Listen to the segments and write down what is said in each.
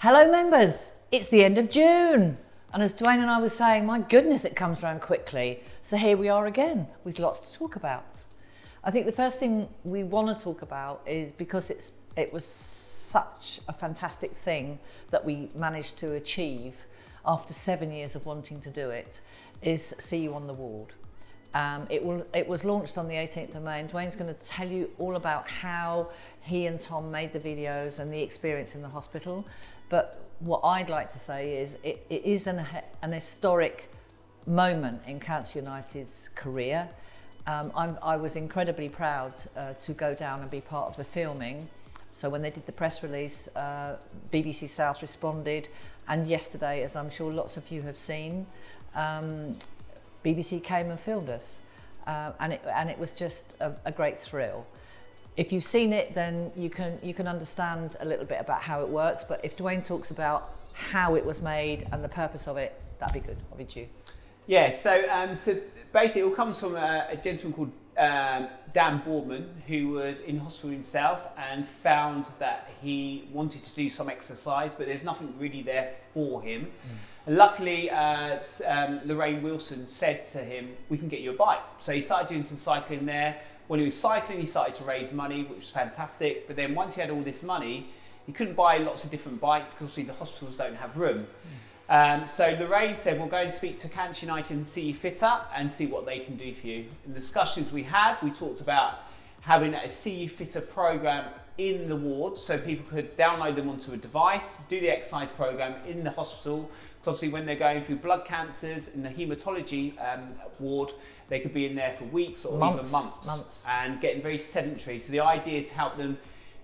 Hello members, it's the end of June. And as Dwayne and I were saying, my goodness, it comes around quickly. So here we are again with lots to talk about. I think the first thing we want to talk about is, because it was such a fantastic thing that we managed to achieve after 7 years of wanting to do it, is See You on the Ward. It was launched on the 18th of May, and Dwayne's going to tell you all about how he and Tom made the videos and the experience in the hospital. But what I'd like to say is it is an historic moment in Cancer United's career. I was incredibly proud to go down and be part of the filming. So when they did the press release, BBC South responded, and yesterday, as I'm sure lots of you have seen, BBC came and filmed us, and it was just a great thrill. If you've seen it, then you can understand a little bit about how it works. But if Dwayne talks about how it was made and the purpose of it, that'd be good. Over to you. Yeah. So basically, it all comes from a gentleman called Dan Boardman, who was in hospital himself and found that he wanted to do some exercise, but there's nothing really there for him. And luckily, Lorraine Wilson said to him, "We can get you a bike." So he started doing some cycling there. When he was cycling, he started to raise money, which was fantastic. But then once he had all this money, he couldn't buy lots of different bikes because obviously the hospitals don't have room. So Lorraine said, "We'll go and speak to Cancer United and See You Fitter and see what they can do for you." In the discussions we had, we talked about having a See You Fitter program in the ward, so people could download them onto a device, do the exercise program in the hospital. Obviously, when they're going through blood cancers in the haematology ward, they could be in there for weeks or even months and getting very sedentary. So the idea is to help them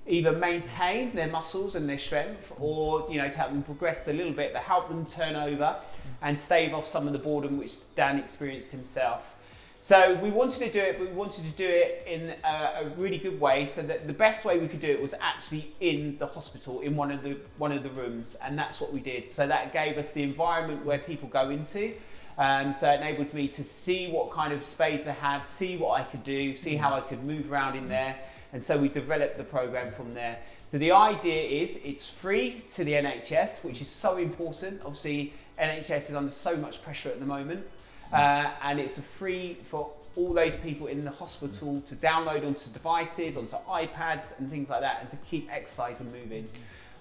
either maintain their muscles and their strength, or to help them progress a little bit, but help them turn over and stave off some of the boredom which Dan experienced himself. So we wanted to do it, but we wanted to do it in a really good way, so that the best way we could do it was actually in the hospital, in one of the rooms, and that's what we did. So that gave us the environment where people go into. So it enabled me to see what kind of space they have, see what I could do, see how I could move around in there. And so we developed the program from there. So the idea is it's free to the NHS, which is so important. Obviously, NHS is under so much pressure at the moment. And it's free for all those people in the hospital to download onto devices, onto iPads and things like that, and to keep exercising moving.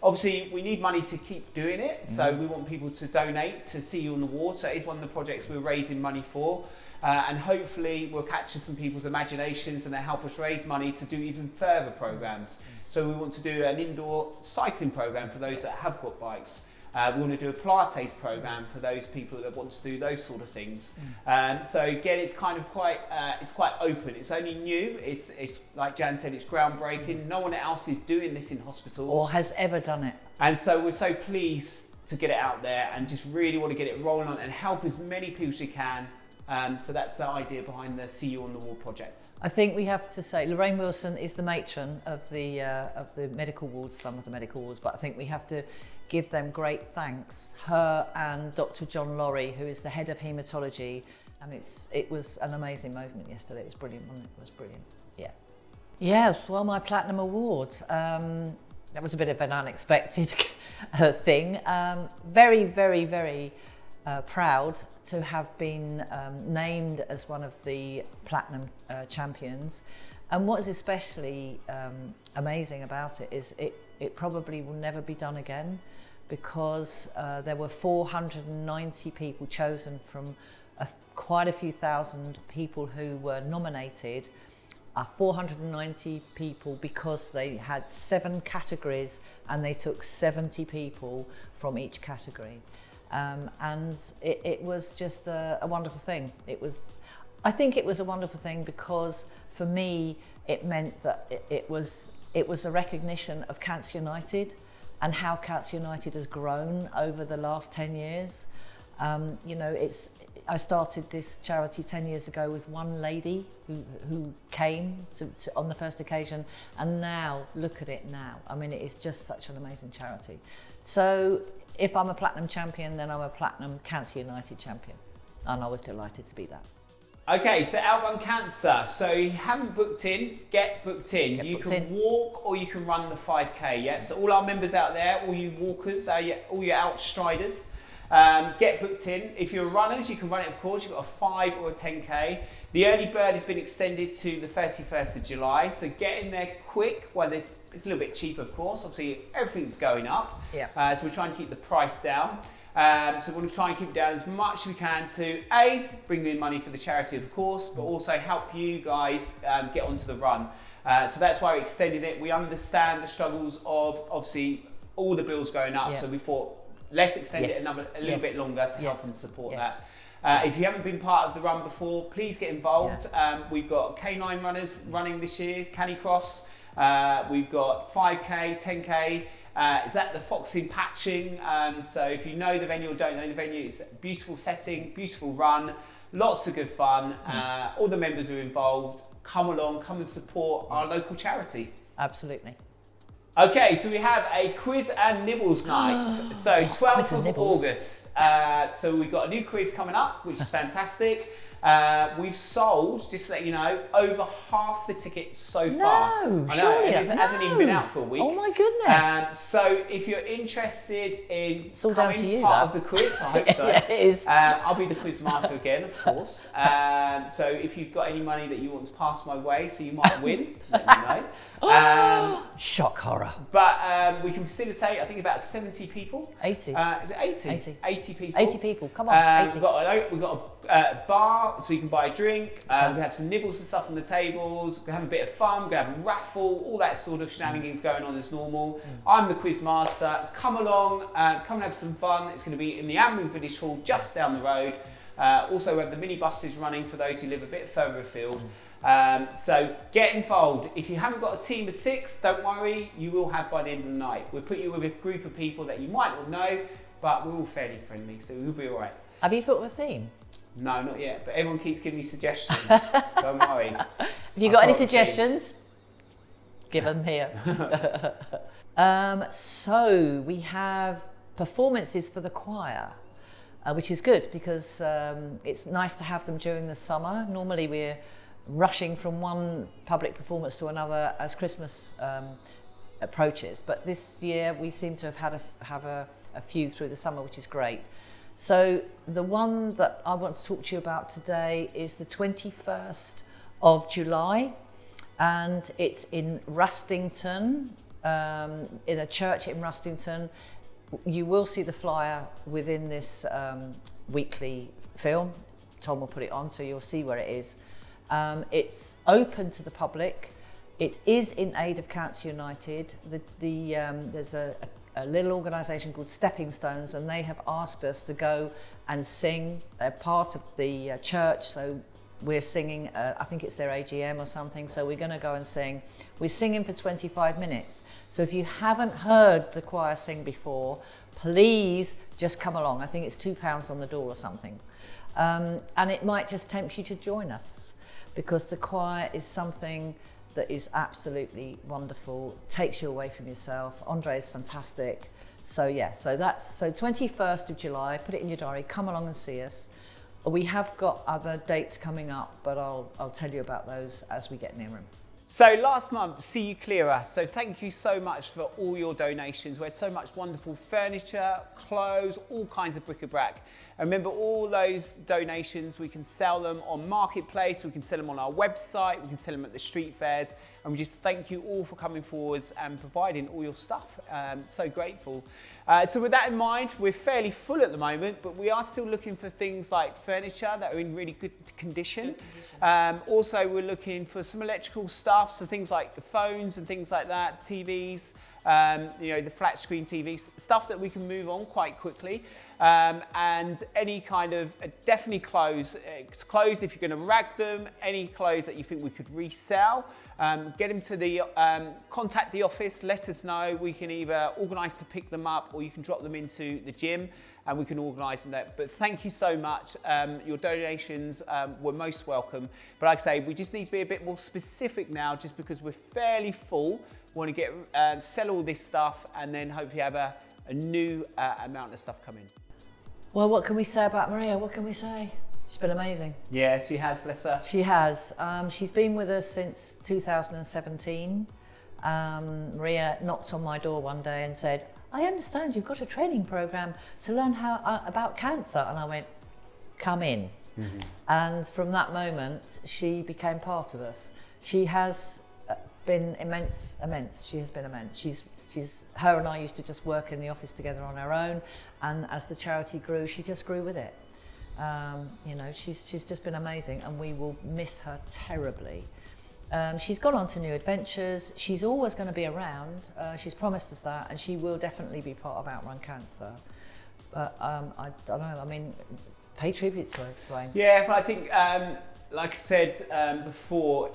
Obviously, we need money to keep doing it, so we want people to donate to See You on the Ward. So it is one of the projects we're raising money for, and hopefully we'll capture some people's imaginations and they'll help us raise money to do even further programs. So we want to do an indoor cycling program for those that have got bikes. We want to do a Pilates program for those people that want to do those sort of things. So again, it's kind of quite open. It's only new. It's like Jan said, it's groundbreaking. No one else is doing this in hospitals Or has ever done it. And so we're so pleased to get it out there and just really want to get it rolling on and help as many people as we can. So that's the idea behind the See You on the Ward project. I think we have to say Lorraine Wilson is the matron of the medical wards, some of the medical wards, but I think we have to give them great thanks. Her and Dr. John Laurie, who is the head of haematology, and it was an amazing moment yesterday. It was brilliant, wasn't it? It was brilliant. Yeah. Yes. Well, my Platinum Award. That was a bit of an unexpected thing. Very, very, very proud to have been named as one of the Platinum champions. And what is especially amazing about it is it probably will never be done again, because there were 490 people chosen from quite a few thousand people who were nominated. 490 people, because they had 7 categories and they took 70 people from each category. And it was just a wonderful thing. I think it was a wonderful thing because for me it meant that it was a recognition of Cancer United and how Cancer United has grown over the last 10 years. I started this charity 10 years ago with one lady who came on the first occasion, and now look at it now. I mean, it is just such an amazing charity. So if I'm a Platinum champion, then I'm a Platinum Cancer United champion, and I was delighted to be that. Okay, so outrun cancer. So you haven't booked in, get booked in. You can walk or you can run the 5K. Yeah. So all our members out there, all you walkers, all your outstriders, get booked in. If you're runners, you can run it. Of course, you've got a 5 or a 10K. The early bird has been extended to the 31st of July. So get in there quick. Well, it's a little bit cheap, of course. Obviously, everything's going up. Yeah. So we're trying to keep the price down. So we want to try and keep it down as much as we can to bring in money for the charity, of course, but also help you guys get onto the run. So that's why we extended it. We understand the struggles of obviously all the bills going up. So we thought let's extend it a little bit longer to help and support that. If you haven't been part of the run before, please get involved. We've got K9 runners running this year, Canicross. We've got 5K, 10K. It's at the Foxing Patching. So if you know the venue or don't know the venue, it's a beautiful setting, beautiful run, lots of good fun. All the members are involved. Come along, come and support our local charity. Absolutely. Okay, so we have a quiz and nibbles night. So 12th of August. So we've got a new quiz coming up, which is fantastic. We've sold, just to let you know, over half the tickets so far. No, I know, it hasn't even been out for a week. Oh my goodness. So if you're interested in all down to becoming you, part of the quiz, I hope so. Yeah, it is. I'll be the quiz master again, of course. So if you've got any money that you want to pass my way, so you might win, let me know. Shock horror. But we can facilitate, I think, about 70 people. 80. Is it 80? 80. 80 people. 80 people, come on. 80. We've got a bar, so you can buy a drink. We have some nibbles and stuff on the tables. We have a bit of fun. We're going to have a raffle, all that sort of shenanigans going on as normal. I'm the quiz master. Come along, come and have some fun. It's going to be in the Amring Village Hall, just down the road. Also, we have the minibuses running for those who live a bit further afield. So get involved. If you haven't got a team of 6, don't worry, you will have by the end of the night. We'll put you with a group of people that you might not know, but we're all fairly friendly, so we'll be all right. Have you thought of a theme? No, not yet, but everyone keeps giving me suggestions. Don't worry. Have you got any suggestions? Give them here. So we have performances for the choir, which is good because it's nice to have them during the summer. Normally we're rushing from one public performance to another as Christmas approaches, but this year we seem to have had a few through the summer, which is great. So the one that I want to talk to you about today is the 21st of July, and it's in Rustington, in a church in Rustington. You will see the flyer within this weekly film. Tom will put it on, so you'll see where it is. It's open to the public. It is in aid of Cancer United. There's a little organisation called Stepping Stones, and they have asked us to go and sing. They're part of the church, so we're singing, I think it's their AGM or something, so we're going to go and sing. We're singing for 25 minutes. So if you haven't heard the choir sing before, please just come along. I think it's £2 on the door or something. And it might just tempt you to join us, because the choir is something that is absolutely wonderful, takes you away from yourself. Andre is fantastic. So yeah, so 21st of July, put it in your diary, come along and see us. We have got other dates coming up, but I'll tell you about those as we get near them. So last month, See You Clearer. So thank you so much for all your donations. We had so much wonderful furniture, clothes, all kinds of bric-a-brac. And remember, all those donations, we can sell them on Marketplace, we can sell them on our website, we can sell them at the street fairs. And we just thank you all for coming forwards and providing all your stuff. So grateful. So with that in mind, we're fairly full at the moment, but we are still looking for things like furniture that are in really good condition. Also, we're looking for some electrical stuff, so things like the phones and things like that, TVs, the flat screen TVs, stuff that we can move on quite quickly. And any kind of, definitely clothes if you're going to rag them, any clothes that you think we could resell, get them to the, contact the office, let us know. We can either organise to pick them up, or you can drop them into the gym and we can organise them there. But thank you so much. Your donations were most welcome. But like I say, we just need to be a bit more specific now, just because we're fairly full. We want to get sell all this stuff and then hopefully have a new amount of stuff coming. Well, what can we say about Maria? What can we say? She's been amazing. Yeah, she has, bless her. She has. She's been with us since 2017. Maria knocked on my door one day and said, I understand you've got a training program to learn how about cancer. And I went, come in. Mm-hmm. And from that moment, she became part of us. She has been immense. She has been immense. Her and I used to just work in the office together on our own. And as the charity grew, she just grew with it. You know, she's just been amazing, and we will miss her terribly. She's gone on to new adventures. She's always going to be around. She's promised us that, and she will definitely be part of Outrun Cancer. But I don't know. I mean, pay tribute to her, Dwayne. Yeah, but I think, like I said before,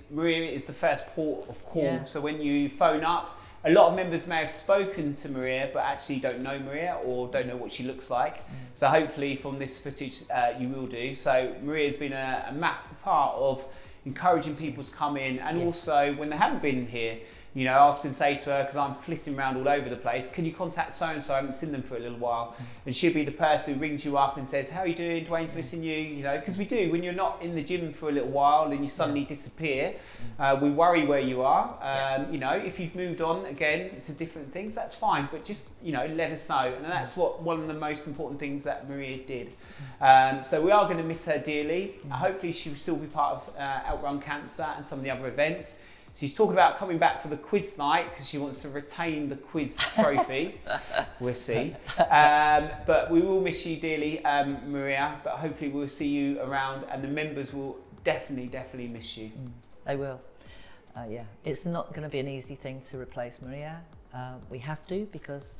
Maria is the first port of call. Yeah. So when you phone up, a lot of members may have spoken to Maria, but actually don't know Maria or don't know what she looks like. So hopefully from this footage, you will do. So Maria's been a massive part of encouraging people to come in, and also when they haven't been here, you know, I often say to her, because I'm flitting around all over the place, can you contact so-and-so? I haven't seen them for a little while. And she'll be the person who rings you up and says, how are you doing? Dwayne's missing you, you know, because we do. When you're not in the gym for a little while and you suddenly disappear, we worry where you are. You know, if you've moved on again to different things, that's fine. But just, you know, let us know. And that's one of the most important things that Maria did. So we are going to miss her dearly. Hopefully she will still be part of Outrun Cancer and some of the other events. She's talking about coming back for the quiz night because she wants to retain the quiz trophy. We'll see. But we will miss you dearly, Maria, but hopefully we'll see you around, and the members will definitely miss you. They will. Yeah, it's not going to be an easy thing to replace Maria. We have to, because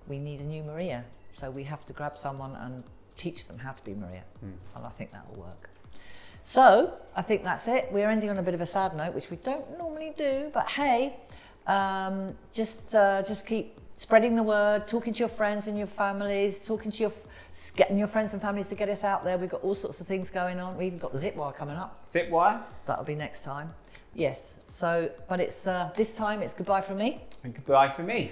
we need a new Maria. So we have to grab someone and teach them how to be Maria. And I think that will work. So I think that's it. We're ending on a bit of a sad note, which we don't normally do, but hey, just keep spreading the word, talking to your friends and your families, getting your friends and families to get us out there. We've got all sorts of things going on. We've even got Zipwire coming up. Zipwire? That'll be next time. Yes. So, but it's this time it's goodbye from me. And goodbye from me.